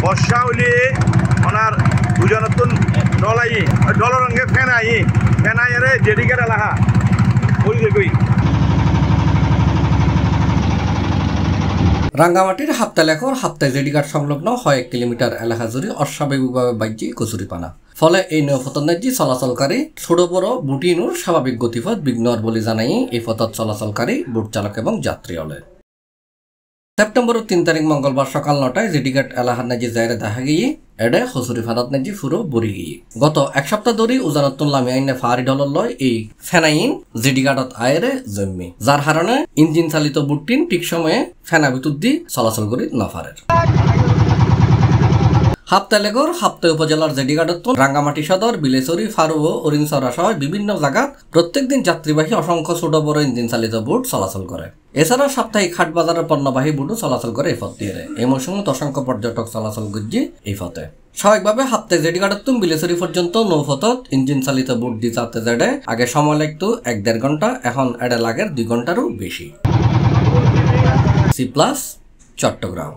বর্ষা হলে ওনার দুজনতুন ডলাই ডলরঙ্গে ফেনাই রে ডেডিকেট এলাকা ওই দেখই রাঙ্গামাটির হাপ্তালেখর হাপ্তায় জেডিঘাট সংলগ্ন 1 কিলোমিটার এলাকা জুড়ে অস্বাভাবিকভাবে বাজ্যে কচুরিপানা ফলে এই নৌপথনাজি চলাচলকারী ছোট বড় বুটিনুর স্বাভাবিক গতিপথ বিঘ্নর বলে জানাই এই পথত চলাচলকারী বুট চালক এবং যাত্রী হলে সেপ্টেম্বর 3 তারিখ মঙ্গলবার সকাল 9টায় জেডিঘাট এলাহার নাজি জায়রে দেখা গিয়ে এডে খসুরি ফানাত নাজি পুরো বরি গিয়ে গত এক সপ্তাহ ধরে উজানতুল লামি আইনে ফারি ডলর লয় এই ফেনাইন জেডিঘাটত আয়রে জন্মে যার কারণে ইঞ্জিন চালিত বুটটিন ঠিক সময়ে ফেনা বিদ্যুৎ দি চলাচল করি নফারের হাপ্তালেগর হাপ্তা উপজেলার জেডিঘাটত রাঙ্গামাটি সদর বিলেচরি ফারু ও অরিনসরা সহ বিভিন্ন জায়গাত প্রত্যেকদিন যাত্রীবাহী অসংখ্য ছোট বড় ইঞ্জিন চালিত বুট চলাচল করে এছাড়া সাপ্তাহিক হাট বাজারের পণ্যবাহী বুটও চলাচল করে এই পথ দিয়ে এই মৌসুমে অসংখ্য পর্যটক চলাচল করছে এই পথে স্বাভাবিকভাবে হাপ্তায় জেডিঘাটত বিলেচরি পর্যন্ত নৌপথত ইঞ্জিন চালিত বুট দিয়ে যাতে যেডে আগে সময় লাগতো 1-1.5 ঘন্টা এখন এডে লাগে 2 ঘন্টারও বেশি। সি+, চট্টগ্রাম।